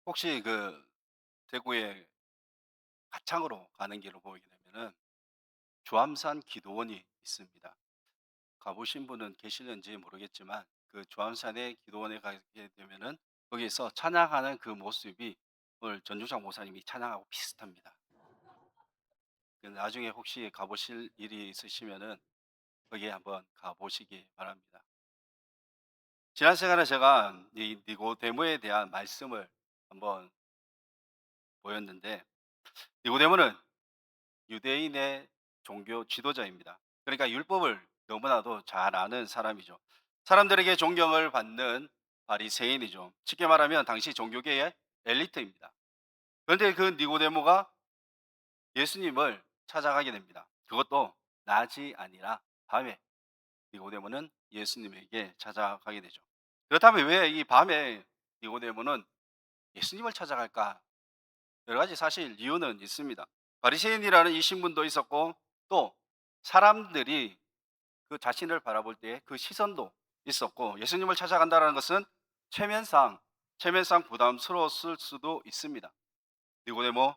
혹시 대구에 가창으로 가는 길을 보게 되면은 주암산 기도원이 있습니다. 가보신 분은 계시는지 모르겠지만 그 주암산의 기도원에 가게 되면은 거기에서 찬양하는 그 모습이 오늘 전주장 목사님이 찬양하고 비슷합니다. 나중에 혹시 가보실 일이 있으시면은 거기에 한번 가보시기 바랍니다. 지난 시간에 제가 이 니고데모에 대한 말씀을 한번 보였는데, 니고데모는 유대인의 종교 지도자입니다. 그러니까 율법을 너무나도 잘 아는 사람이죠. 사람들에게 존경을 받는 바리새인이죠. 쉽게 말하면 당시 종교계의 엘리트입니다. 그런데 그 니고데모가 예수님을 찾아가게 됩니다. 그것도 낮이 아니라 밤에 니고데모는 예수님에게 찾아가게 되죠. 그렇다면 왜 이 밤에 니고데모는 예수님을 찾아갈까? 여러 가지 사실 이유는 있습니다. 바리새인이라는 이 신분도 있었고, 또 사람들이 그 자신을 바라볼 때의 그 시선도 있었고, 예수님을 찾아간다는 것은 체면상 부담스러웠을 수도 있습니다. 니고데모,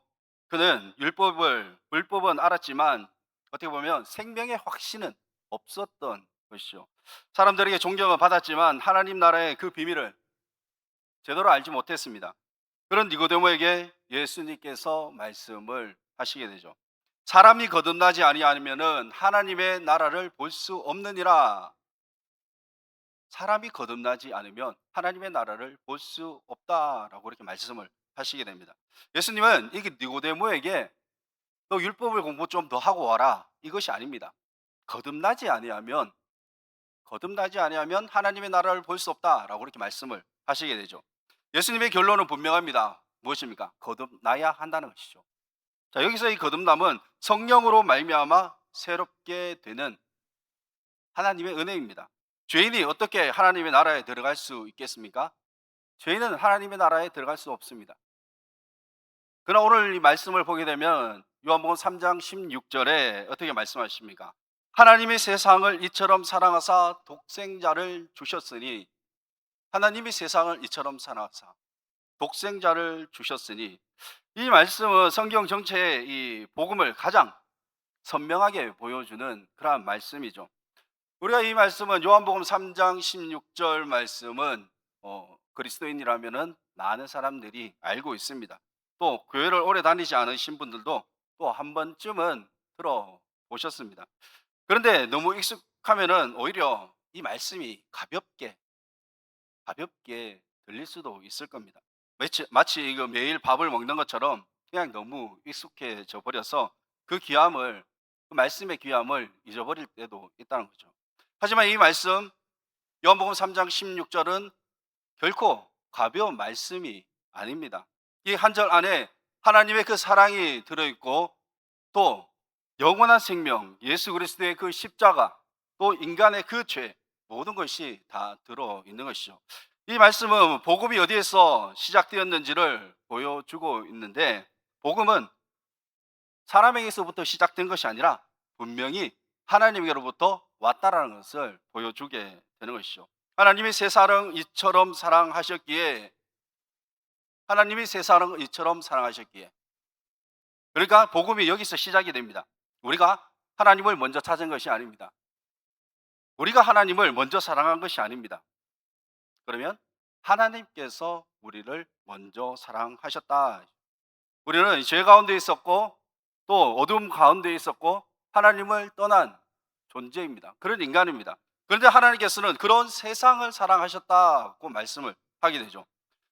그는 율법은 알았지만 어떻게 보면 생명의 확신은 없었던 것이죠. 사람들에게 존경을 받았지만 하나님 나라의 그 비밀을 제대로 알지 못했습니다. 그런 니고데모에게 예수님께서 말씀을 하시게 되죠. 사람이 거듭나지 아니하면은 하나님의 나라를 볼 수 없느니라. 사람이 거듭나지 않으면 하나님의 나라를 볼 수 없다라고 그렇게 말씀을 하시게 됩니다. 예수님은 이게 니고데모에게 너 율법을 공부 좀 더 하고 와라, 이것이 아닙니다. 거듭나지 아니하면 하나님의 나라를 볼 수 없다라고 그렇게 말씀을 하시게 되죠. 예수님의 결론은 분명합니다. 무엇입니까? 거듭나야 한다는 것이죠. 자, 여기서 이 거듭남은 성령으로 말미암아 새롭게 되는 하나님의 은혜입니다. 죄인이 어떻게 하나님의 나라에 들어갈 수 있겠습니까? 죄인은 하나님의 나라에 들어갈 수 없습니다. 그러나 오늘 이 말씀을 보게 되면 요한복음 3장 16절에 어떻게 말씀하십니까? 하나님이 세상을 이처럼 사랑하사 독생자를 주셨으니, 하나님이 세상을 이처럼 사랑하사 독생자를 주셨으니, 이 말씀은 성경 전체의 이 복음을 가장 선명하게 보여주는 그러한 말씀이죠. 우리가 이 말씀은 요한복음 3장 16절 말씀은 그리스도인이라면은 많은 사람들이 알고 있습니다. 또 교회를 오래 다니지 않으신 분들도 또 한 번쯤은 들어보셨습니다. 그런데 너무 익숙하면은 오히려 이 말씀이 가볍게 들릴 수도 있을 겁니다. 마치 이거 매일 밥을 먹는 것처럼 그냥 너무 익숙해져 버려서 그 말씀의 귀함을 잊어버릴 때도 있다는 거죠. 하지만 이 말씀 요한복음 3장 16절은 결코 가벼운 말씀이 아닙니다. 이 한 절 안에 하나님의 그 사랑이 들어있고, 또 영원한 생명, 예수 그리스도의 그 십자가, 또 인간의 그 죄, 모든 것이 다 들어있는 것이죠. 이 말씀은 복음이 어디에서 시작되었는지를 보여주고 있는데, 복음은 사람에게서부터 시작된 것이 아니라 분명히 하나님께로부터 왔다라는 것을 보여주게 되는 것이죠. 하나님이 세상을 이처럼 사랑하셨기에 하나님이 세상을 이처럼 사랑하셨기에 그러니까 복음이 여기서 시작이 됩니다. 우리가 하나님을 먼저 찾은 것이 아닙니다. 우리가 하나님을 먼저 사랑한 것이 아닙니다. 그러면 하나님께서 우리를 먼저 사랑하셨다. 우리는 죄 가운데 있었고, 또 어둠 가운데 있었고, 하나님을 떠난 존재입니다. 그런 인간입니다. 그런데 하나님께서는 그런 세상을 사랑하셨다고 말씀을 하게 되죠.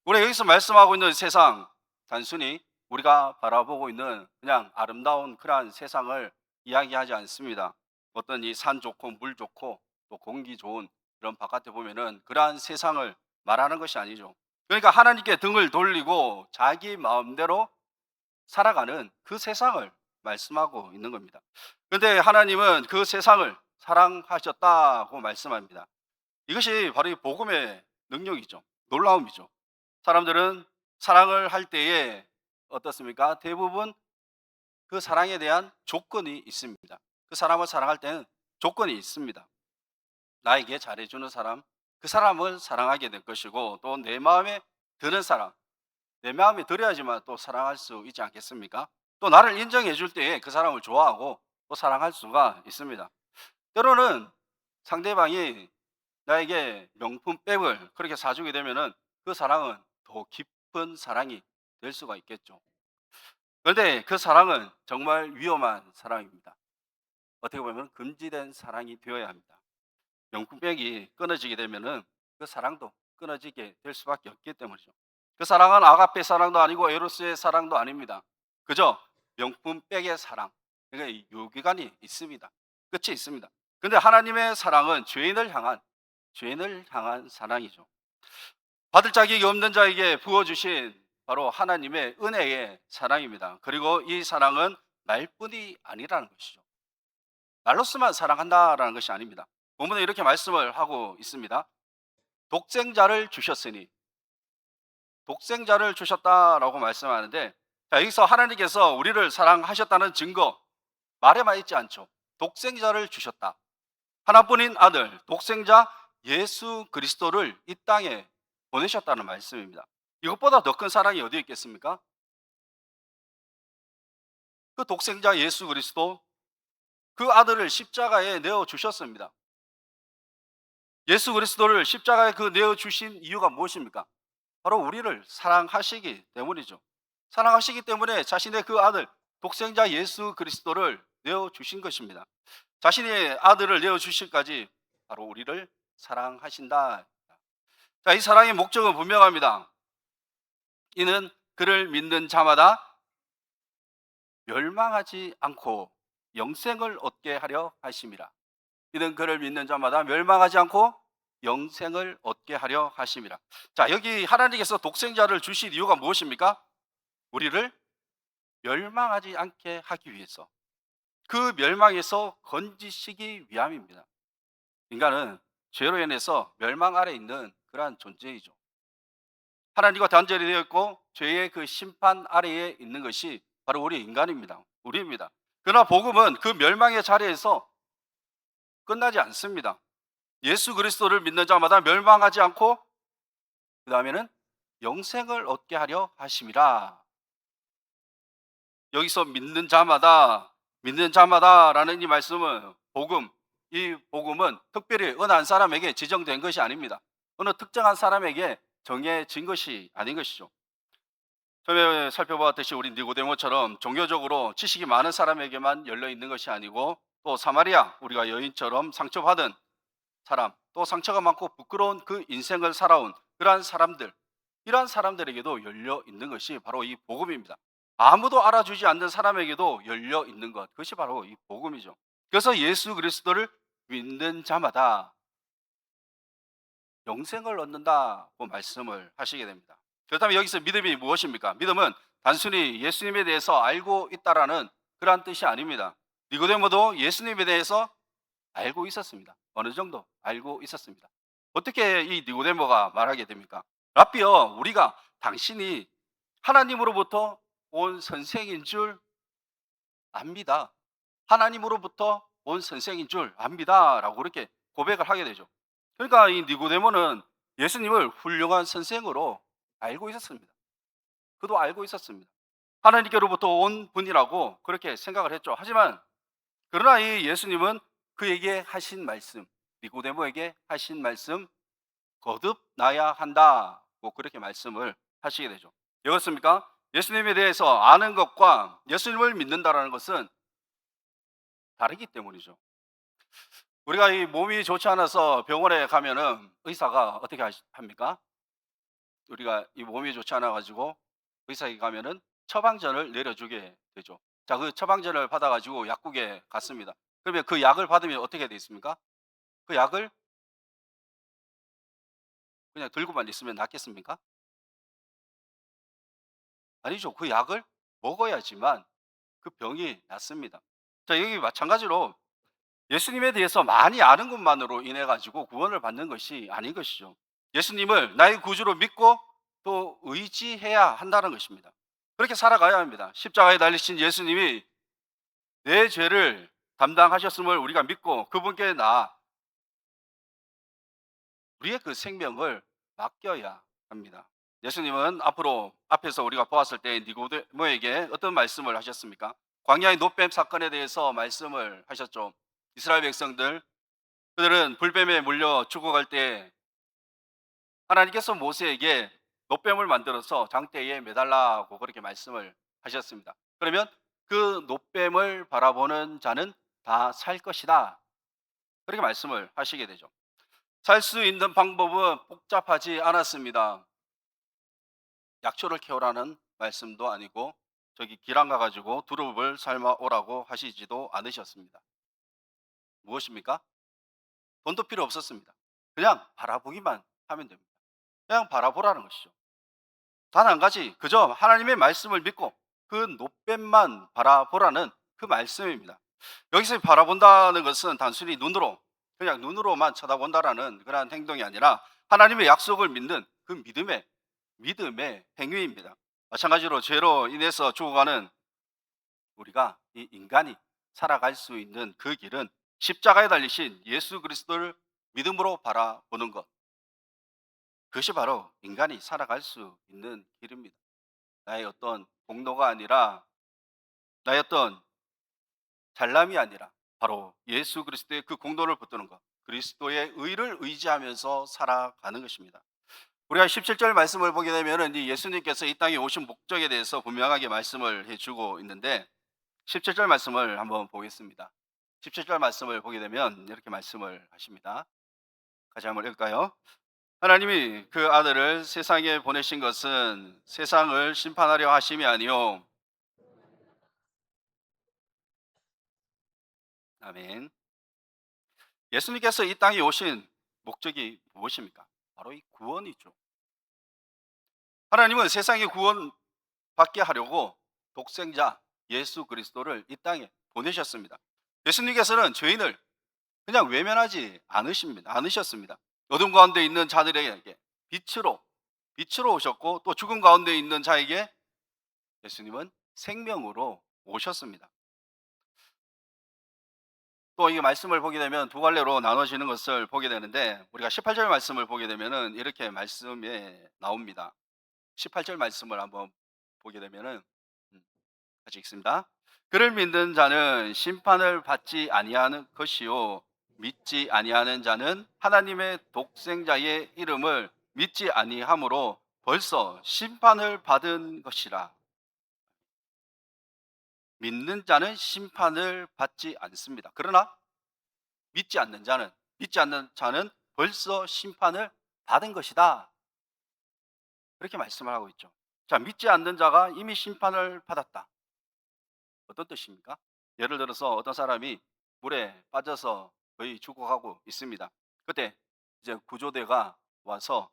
우리가 여기서 말씀하고 있는 세상, 단순히 우리가 바라보고 있는 그냥 아름다운 그러한 세상을 이야기하지 않습니다. 어떤 이 산 좋고 물 좋고 또 공기 좋은 그런 바깥에 보면은 그러한 세상을 말하는 것이 아니죠. 그러니까 하나님께 등을 돌리고 자기 마음대로 살아가는 그 세상을 말씀하고 있는 겁니다. 그런데 하나님은 그 세상을 사랑하셨다고 말씀합니다. 이것이 바로 이 복음의 능력이죠. 놀라움이죠. 사람들은 사랑을 할 때에 어떻습니까? 대부분 그 사랑에 대한 조건이 있습니다. 그 사람을 사랑할 때는 조건이 있습니다. 나에게 잘해주는 사람, 그 사람을 사랑하게 될 것이고, 또 내 마음에 드는 사람, 내 마음에 들어야지만 또 사랑할 수 있지 않겠습니까? 또 나를 인정해 줄 때에 그 사람을 좋아하고 또 사랑할 수가 있습니다. 때로는 상대방이 나에게 명품백을 그렇게 사주게 되면은 그 사랑은 더 깊은 사랑이 될 수가 있겠죠. 그런데 그 사랑은 정말 위험한 사랑입니다. 어떻게 보면 금지된 사랑이 되어야 합니다. 명품백이 끊어지게 되면은 그 사랑도 끊어지게 될 수밖에 없기 때문이죠. 그 사랑은 아가페 사랑도 아니고 에로스의 사랑도 아닙니다. 그저 명품백의 사랑. 그러니까 유기관이 있습니다. 끝이 있습니다. 근데 하나님의 사랑은 죄인을 향한 사랑이죠. 받을 자격이 없는 자에게 부어주신 바로 하나님의 은혜의 사랑입니다. 그리고 이 사랑은 말뿐이 아니라는 것이죠. 말로서만 사랑한다라는 것이 아닙니다. 본문에 이렇게 말씀을 하고 있습니다. 독생자를 주셨으니, 독생자를 주셨다라고 말씀하는데, 자, 여기서 하나님께서 우리를 사랑하셨다는 증거 말에만 있지 않죠. 독생자를 주셨다. 하나뿐인 아들 독생자 예수 그리스도를 이 땅에 보내셨다는 말씀입니다. 이것보다 더 큰 사랑이 어디 있겠습니까? 그 독생자 예수 그리스도, 그 아들을 십자가에 내어 주셨습니다. 예수 그리스도를 십자가에 내어 주신 이유가 무엇입니까? 바로 우리를 사랑하시기 때문이죠. 사랑하시기 때문에 자신의 그 아들 독생자 예수 그리스도를 내어 주신 것입니다. 자신의 아들을 내어 주실까지 바로 우리를 사랑하신다. 자, 이 사랑의 목적은 분명합니다. 이는 그를 믿는 자마다 멸망하지 않고 영생을 얻게 하려 하심이라. 이는 그를 믿는 자마다 멸망하지 않고 영생을 얻게 하려 하심이라. 자, 여기 하나님께서 독생자를 주신 이유가 무엇입니까? 우리를 멸망하지 않게 하기 위해서, 그 멸망에서 건지시기 위함입니다. 인간은 죄로 인해서 멸망 아래 있는 그러한 존재이죠. 하나님과 단절이 되어 있고 죄의 그 심판 아래에 있는 것이 바로 우리 인간입니다. 우리입니다. 그러나 복음은 그 멸망의 자리에서 끝나지 않습니다. 예수 그리스도를 믿는 자마다 멸망하지 않고 그 다음에는 영생을 얻게 하려 하심이라. 여기서 믿는 자마다라는 이 말씀은 이 복음은 특별히 어느 한 사람에게 지정된 것이 아닙니다. 어느 특정한 사람에게 정해진 것이 아닌 것이죠. 처음에 살펴보았듯이 우리 니고데모처럼 종교적으로 지식이 많은 사람에게만 열려 있는 것이 아니고, 또 사마리아 우리가 여인처럼 상처받은 사람, 또 상처가 많고 부끄러운 그 인생을 살아온 그러한 사람들, 이러한 사람들에게도 열려 있는 것이 바로 이 복음입니다. 아무도 알아주지 않는 사람에게도 열려 있는 것, 그것이 바로 이 복음이죠. 그래서 예수 그리스도를 믿는 자마다 영생을 얻는다고 말씀을 하시게 됩니다. 그렇다면 여기서 믿음이 무엇입니까? 믿음은 단순히 예수님에 대해서 알고 있다라는 그러한 뜻이 아닙니다. 니고데모도 예수님에 대해서 알고 있었습니다. 어느 정도 알고 있었습니다. 어떻게 이 니고데모가 말하게 됩니까? 라비여, 우리가 당신이 하나님으로부터 온 선생인 줄 압니다. 하나님으로부터 온 선생인 줄 압니다. 라고 그렇게 고백을 하게 되죠. 그러니까 이 니고데모는 예수님을 훌륭한 선생으로 알고 있었습니다. 그도 알고 있었습니다. 하나님께로부터 온 분이라고 그렇게 생각을 했죠. 하지만 그러나 이 예수님은 그에게 하신 말씀, 니고데모에게 하신 말씀, 거듭나야 한다고 그렇게 말씀을 하시게 되죠. 왜 그렇습니까? 예수님에 대해서 아는 것과 예수님을 믿는다라는 것은 다르기 때문이죠. 우리가 이 몸이 좋지 않아서 병원에 가면은 의사가 어떻게 합니까? 우리가 이 몸이 좋지 않아 가지고 의사에 가면은 처방전을 내려주게 되죠. 자, 그 처방전을 받아 가지고 약국에 갔습니다. 그러면 그 약을 받으면 어떻게 돼 있습니까? 그 약을 그냥 들고만 있으면 낫겠습니까? 아니죠. 그 약을 먹어야지만 그 병이 낫습니다. 자, 여기 마찬가지로 예수님에 대해서 많이 아는 것만으로 인해 가지고 구원을 받는 것이 아닌 것이죠. 예수님을 나의 구주로 믿고 또 의지해야 한다는 것입니다. 그렇게 살아가야 합니다. 십자가에 달리신 예수님이 내 죄를 담당하셨음을 우리가 믿고 그분께 우리의 그 생명을 맡겨야 합니다. 예수님은 앞으로 앞에서 우리가 보았을 때 니고데모에게 어떤 말씀을 하셨습니까? 광야의 노뱀 사건에 대해서 말씀을 하셨죠. 이스라엘 백성들 그들은 불뱀에 물려 죽어갈 때 하나님께서 모세에게 노뱀을 만들어서 장대에 매달라고 그렇게 말씀을 하셨습니다. 그러면 그 노뱀을 바라보는 자는 다 살 것이다. 그렇게 말씀을 하시게 되죠. 살 수 있는 방법은 복잡하지 않았습니다. 약초를 캐오라는 말씀도 아니고 저기 길안 가 가지고 두릅을 삶아 오라고 하시지도 않으셨습니다. 무엇입니까? 돈도 필요 없었습니다. 그냥 바라보기만 하면 됩니다. 그냥 바라보라는 것이죠. 단 한 가지 그저 하나님의 말씀을 믿고 그 노뱀만 바라보라는 그 말씀입니다. 여기서 바라본다는 것은 단순히 눈으로 그냥 눈으로만 쳐다본다라는 그러한 행동이 아니라 하나님의 약속을 믿는 그 믿음의 행위입니다. 마찬가지로 죄로 인해서 죽어가는 우리가 이 인간이 살아갈 수 있는 그 길은 십자가에 달리신 예수 그리스도를 믿음으로 바라보는 것. 그것이 바로 인간이 살아갈 수 있는 길입니다. 나의 어떤 공로가 아니라 나의 어떤 잘남이 아니라 바로 예수 그리스도의 그 공로를 붙드는 것. 그리스도의 의를 의지하면서 살아가는 것입니다. 우리가 17절 말씀을 보게 되면은 이 예수님께서 이 땅에 오신 목적에 대해서 분명하게 말씀을 해 주고 있는데 17절 말씀을 한번 보겠습니다. 17절 말씀을 보게 되면 이렇게 말씀을 하십니다. 같이 한번 읽을까요? 하나님이 그 아들을 세상에 보내신 것은 세상을 심판하려 하심이 아니요. 아멘. 예수님께서 이 땅에 오신 목적이 무엇입니까? 바로 이 구원이죠. 하나님은 세상의 구원받게 하려고 독생자 예수 그리스도를 이 땅에 보내셨습니다. 예수님께서는 죄인을 그냥 외면하지 않으셨습니다. 어둠 가운데 있는 자들에게 빛으로 오셨고 또 죽음 가운데 있는 자에게 예수님은 생명으로 오셨습니다. 또 이 말씀을 보게 되면 두 갈래로 나눠지는 것을 보게 되는데 우리가 18절 말씀을 보게 되면은 이렇게 말씀에 나옵니다. 18절 말씀을 한번 보게 되면은 음, 같이 읽습니다. 그를 믿는 자는 심판을 받지 아니하는 것이요 믿지 아니하는 자는 하나님의 독생자의 이름을 믿지 아니하므로 벌써 심판을 받은 것이라. 믿는 자는 심판을 받지 않습니다. 그러나 믿지 않는 자는 벌써 심판을 받은 것이다. 그렇게 말씀을 하고 있죠. 자, 믿지 않는 자가 이미 심판을 받았다. 어떤 뜻입니까? 예를 들어서 어떤 사람이 물에 빠져서 거의 죽어가고 있습니다. 그때 이제 구조대가 와서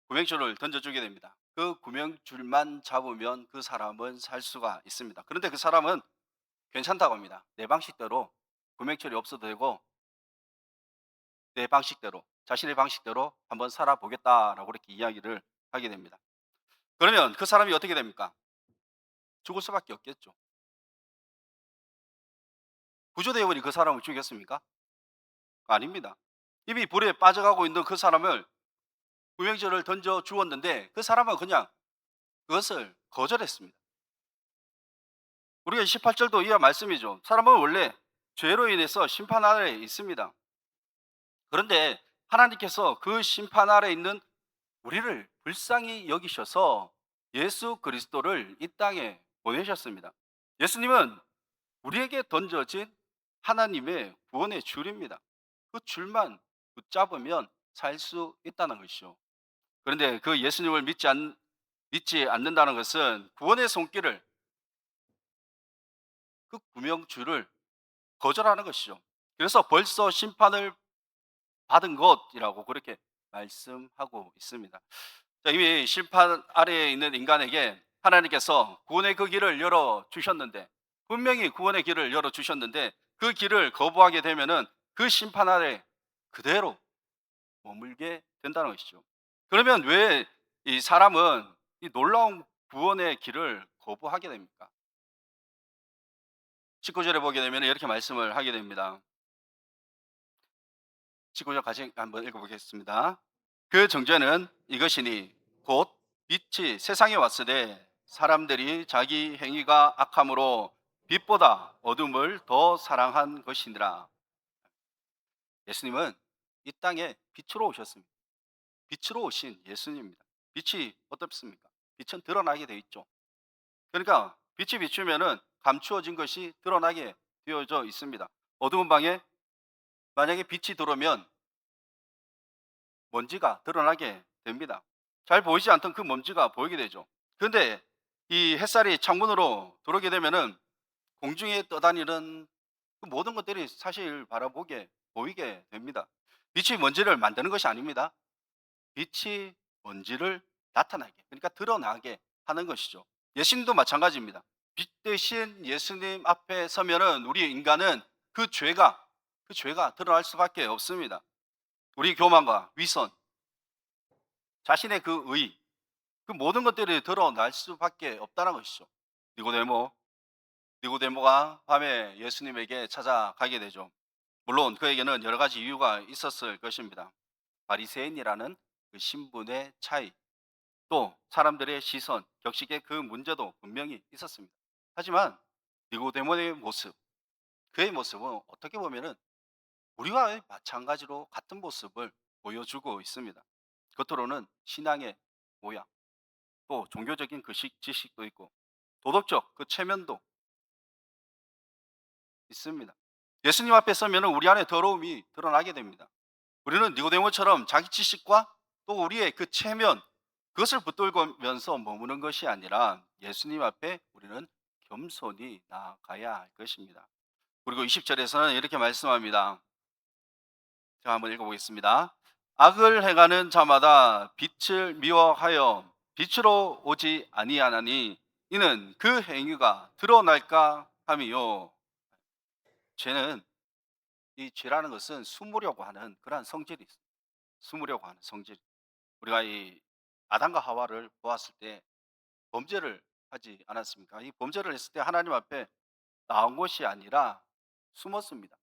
구명줄을 던져주게 됩니다. 그 구명줄만 잡으면 그 사람은 살 수가 있습니다. 그런데 그 사람은 괜찮다고 합니다. 내 방식대로 구명줄이 없어도 되고 내 방식대로 자신의 방식대로 한번 살아보겠다라고 그렇게 이야기를 하게 됩니다. 그러면 그 사람이 어떻게 됩니까? 죽을 수밖에 없겠죠. 구조대원이 그 사람을 죽였습니까? 아닙니다. 이미 불에 빠져가고 있는 그 사람을 구명조를 던져 주었는데 그 사람은 그냥 그것을 거절했습니다. 우리가 18절도 이와 말씀이죠. 사람은 원래 죄로 인해서 심판 아래에 있습니다. 그런데 하나님께서 그 심판 아래에 있는 우리를 불쌍히 여기셔서 예수 그리스도를 이 땅에 보내셨습니다. 예수님은 우리에게 던져진 하나님의 구원의 줄입니다. 그 줄만 붙잡으면 살 수 있다는 것이죠. 그런데 그 예수님을 믿지 않는다는 것은 구원의 손길을 그 구명줄을 거절하는 것이죠. 그래서 벌써 심판을 받은 것이라고 그렇게 말씀하고 있습니다. 자, 이미 심판 아래에 있는 인간에게 하나님께서 구원의 그 길을 열어 주셨는데 분명히 구원의 길을 열어 주셨는데 그 길을 거부하게 되면은 그 심판 아래 그대로 머물게 된다는 것이죠. 그러면 왜 이 사람은 이 놀라운 구원의 길을 거부하게 됩니까? 19절에 보게 되면 이렇게 말씀을 하게 됩니다. 19절 같이 한번 읽어보겠습니다. 그 정죄는 이것이니 곧 빛이 세상에 왔으되 사람들이 자기 행위가 악함으로 빛보다 어둠을 더 사랑한 것이니라. 예수님은 이 땅에 빛으로 오셨습니다. 빛으로 오신 예수님입니다. 빛이 어떻습니까? 빛은 드러나게 돼 있죠. 그러니까 빛이 비추면은 감추어진 것이 드러나게 되어져 있습니다. 어두운 방에 만약에 빛이 들어오면 먼지가 드러나게 됩니다. 잘 보이지 않던 그 먼지가 보이게 되죠. 그런데 이 햇살이 창문으로 들어오게 되면은 공중에 떠다니는 그 모든 것들이 사실 바라보게 보이게 됩니다. 빛이 먼지를 만드는 것이 아닙니다. 빛이 먼지를 나타나게, 그러니까 드러나게 하는 것이죠. 예수님도 마찬가지입니다. 빛 대신 예수님 앞에 서면은 우리 인간은 그 죄가 드러날 수밖에 없습니다. 우리 교만과 위선, 자신의 그 의, 그 모든 것들이 드러날 수밖에 없다는 것이죠. 니고데모, 니고데모가 밤에 예수님에게 찾아가게 되죠. 물론 그에게는 여러 가지 이유가 있었을 것입니다. 바리새인이라는 그 신분의 차이, 또 사람들의 시선, 격식의 그 문제도 분명히 있었습니다. 하지만 니고데모의 모습, 그의 모습은 어떻게 보면은 우리와 마찬가지로 같은 모습을 보여주고 있습니다. 겉으로는 신앙의 모양, 또 종교적인 그 지식도 있고 도덕적 그 체면도 있습니다. 예수님 앞에 서면 우리 안에 더러움이 드러나게 됩니다. 우리는 니고데모처럼 자기 지식과 또 우리의 그 체면, 그것을 붙들면서 머무는 것이 아니라 예수님 앞에 우리는 겸손히 나아가야 할 것입니다. 그리고 20절에서는 이렇게 말씀합니다. 제가 한번 읽어보겠습니다. 악을 행하는 자마다 빛을 미워하여 빛으로 오지 아니하나니 이는 그 행위가 드러날까 함이요. 죄는, 이 죄라는 것은 숨으려고 하는 그러한 성질이 있습니다. 숨으려고 하는 성질. 우리가 이 아담과 하와를 보았을 때 범죄를 하지 않았습니까? 이 범죄를 했을 때 하나님 앞에 나온 것이 아니라 숨었습니다.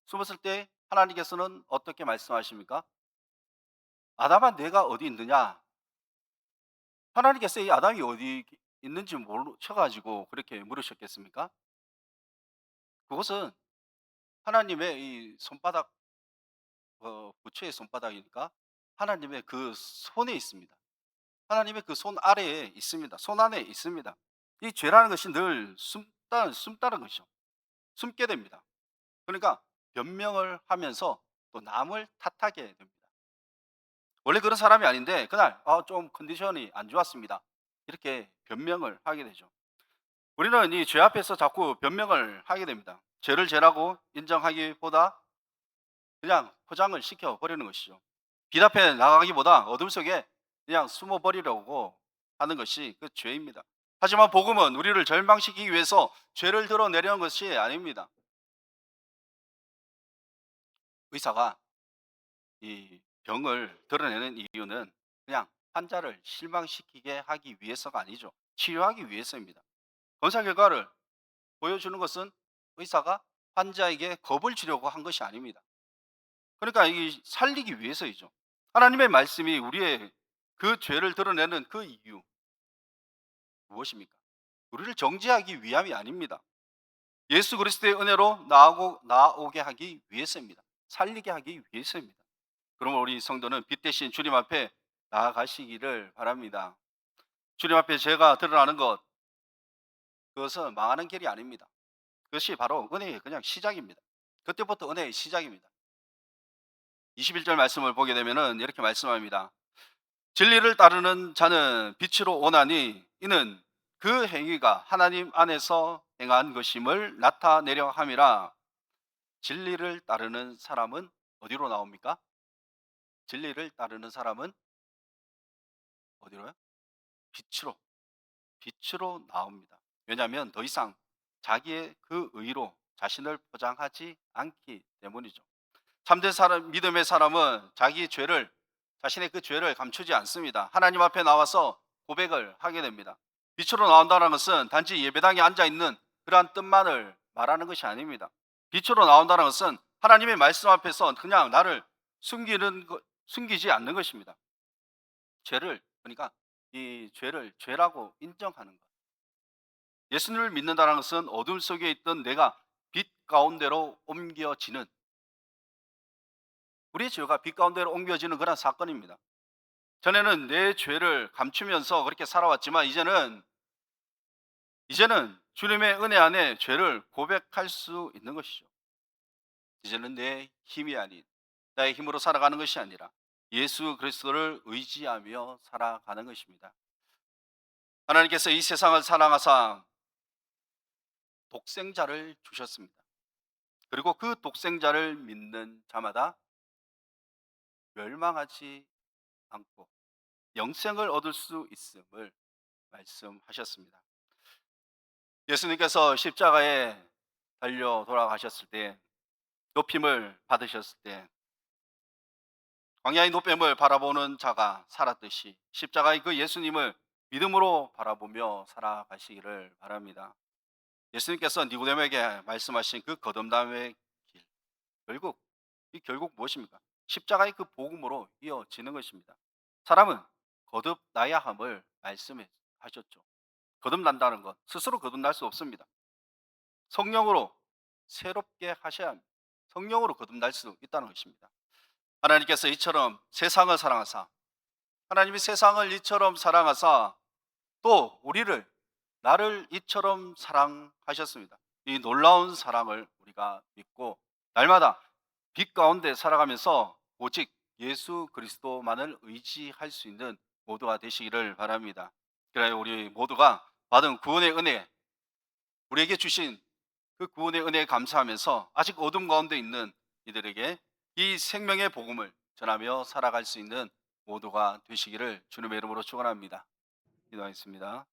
숨었을 때 하나님께서는 어떻게 말씀하십니까? 아담아, 내가 어디 있느냐? 하나님께서 이 아담이 어디 있는지 모르셔가지고 그렇게 물으셨겠습니까? 그것은 하나님의 이 손바닥, 부처의 손바닥이니까 하나님의 그 손에 있습니다. 하나님의 그 손 아래에 있습니다. 손 안에 있습니다. 이 죄라는 것이 늘 숨다는 것이죠. 숨게 됩니다. 그러니까 변명을 하면서 또 남을 탓하게 됩니다. 원래 그런 사람이 아닌데 그날 좀 컨디션이 안 좋았습니다. 이렇게 변명을 하게 되죠. 우리는 이 죄 앞에서 자꾸 변명을 하게 됩니다. 죄를 죄라고 인정하기보다 그냥 포장을 시켜 버리는 것이죠. 빛 앞에 나가기보다 어둠 속에 그냥 숨어 버리려고 하는 것이 그 죄입니다. 하지만 복음은 우리를 절망시키기 위해서 죄를 드러내려는 것이 아닙니다. 의사가 이 병을 드러내는 이유는 그냥 환자를 실망시키게 하기 위해서가 아니죠. 치료하기 위해서입니다. 검사 결과를 보여주는 것은 의사가 환자에게 겁을 주려고 한 것이 아닙니다. 그러니까 이 살리기 위해서이죠. 하나님의 말씀이 우리의 그 죄를 드러내는 그 이유 무엇입니까? 우리를 정죄하기 위함이 아닙니다. 예수 그리스도의 은혜로 나오게 하기 위해서입니다. 살리게 하기 위해서입니다. 그러면 우리 성도는 빛 대신 주님 앞에 나아가시기를 바랍니다. 주님 앞에 죄가 드러나는 것, 그것은 망하는 길이 아닙니다. 그것이 바로 은혜의 그냥 시작입니다. 그때부터 은혜의 시작입니다. 21절 말씀을 보게 되면은 이렇게 말씀합니다. 진리를 따르는 자는 빛으로 오나니 이는 그 행위가 하나님 안에서 행한 것임을 나타내려 함이라. 진리를 따르는 사람은 어디로 나옵니까? 진리를 따르는 사람은 어디로요? 빛으로. 빛으로 나옵니다. 왜냐하면 더 이상 자기의 그 의로 자신을 포장하지 않기 때문이죠. 참된 사람, 믿음의 사람은 자신의 그 죄를 감추지 않습니다. 하나님 앞에 나와서 고백을 하게 됩니다. 빛으로 나온다는 것은 단지 예배당에 앉아 있는 그러한 뜻만을 말하는 것이 아닙니다. 빛으로 나온다는 것은 하나님의 말씀 앞에서 그냥 나를 숨기지 않는 것입니다. 죄를, 그러니까 이 죄를 죄라고 인정하는 것. 예수님을 믿는다는 것은 어둠 속에 있던 내가 빛 가운데로 옮겨지는, 우리의 죄가 빛 가운데로 옮겨지는 그런 사건입니다. 전에는 내 죄를 감추면서 그렇게 살아왔지만 이제는 주님의 은혜 안에 죄를 고백할 수 있는 것이죠. 이제는 내 힘이 아닌, 나의 힘으로 살아가는 것이 아니라 예수 그리스도를 의지하며 살아가는 것입니다. 하나님께서 이 세상을 사랑하사 독생자를 주셨습니다. 그리고 그 독생자를 믿는 자마다 멸망하지 않고 영생을 얻을 수 있음을 말씀하셨습니다. 예수님께서 십자가에 달려 돌아가셨을 때, 높임을 받으셨을 때, 광야의 노뱀을 바라보는 자가 살았듯이 십자가의 그 예수님을 믿음으로 바라보며 살아가시기를 바랍니다. 예수님께서 니고데모에게 말씀하신 그 거듭남의 길, 결국 결국 무엇입니까? 십자가의 그 복음으로 이어지는 것입니다. 사람은 거듭나야 함을 말씀하셨죠. 거듭난다는 것, 스스로 거듭날 수 없습니다. 성령으로 새롭게 하셔야 합니다. 성령으로 거듭날 수 있다는 것입니다. 하나님께서 이처럼 세상을 사랑하사, 하나님이 세상을 이처럼 사랑하사 또 우리를, 나를 이처럼 사랑하셨습니다. 이 놀라운 사랑을 우리가 믿고 날마다 빛 가운데 살아가면서 오직 예수 그리스도만을 의지할 수 있는 모두가 되시기를 바랍니다. 그래야 우리 모두가 받은 구원의 은혜, 우리에게 주신 그 구원의 은혜에 감사하면서 아직 어둠 가운데 있는 이들에게 이 생명의 복음을 전하며 살아갈 수 있는 모두가 되시기를 주님의 이름으로 축원합니다. 기도하겠습니다.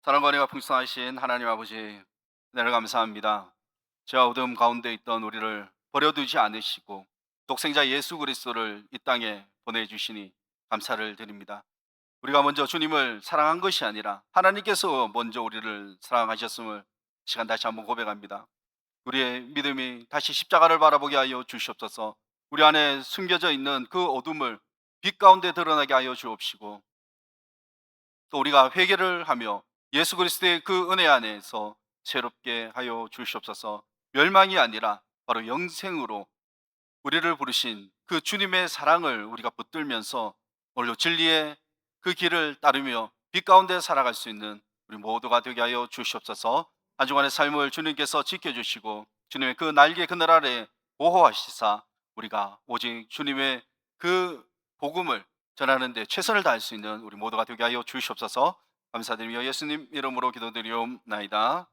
사랑과 은혜가 풍성하신 하나님 아버지, 은혜를 감사합니다. 죄와 어둠 가운데 있던 우리를 버려두지 않으시고 독생자 예수 그리스도를 이 땅에 보내주시니 감사를 드립니다. 우리가 먼저 주님을 사랑한 것이 아니라 하나님께서 먼저 우리를 사랑하셨음을 시간 다시 한번 고백합니다. 우리의 믿음이 다시 십자가를 바라보게 하여 주시옵소서. 우리 안에 숨겨져 있는 그 어둠을 빛 가운데 드러나게 하여 주옵시고, 또 우리가 회개를 하며 예수 그리스도의 그 은혜 안에서 새롭게 하여 주시옵소서. 멸망이 아니라 바로 영생으로 우리를 부르신 그 주님의 사랑을 우리가 붙들면서 오늘도 진리의 그 길을 따르며 빛 가운데 살아갈 수 있는 우리 모두가 되게 하여 주시옵소서. 한 주간의 삶을 주님께서 지켜주시고 주님의 그 날개 그늘 아래 보호하시사 우리가 오직 주님의 그 복음을 전하는 데 최선을 다할 수 있는 우리 모두가 되게 하여 주시옵소서. 감사드리며 예수님 이름으로 기도드리옵나이다.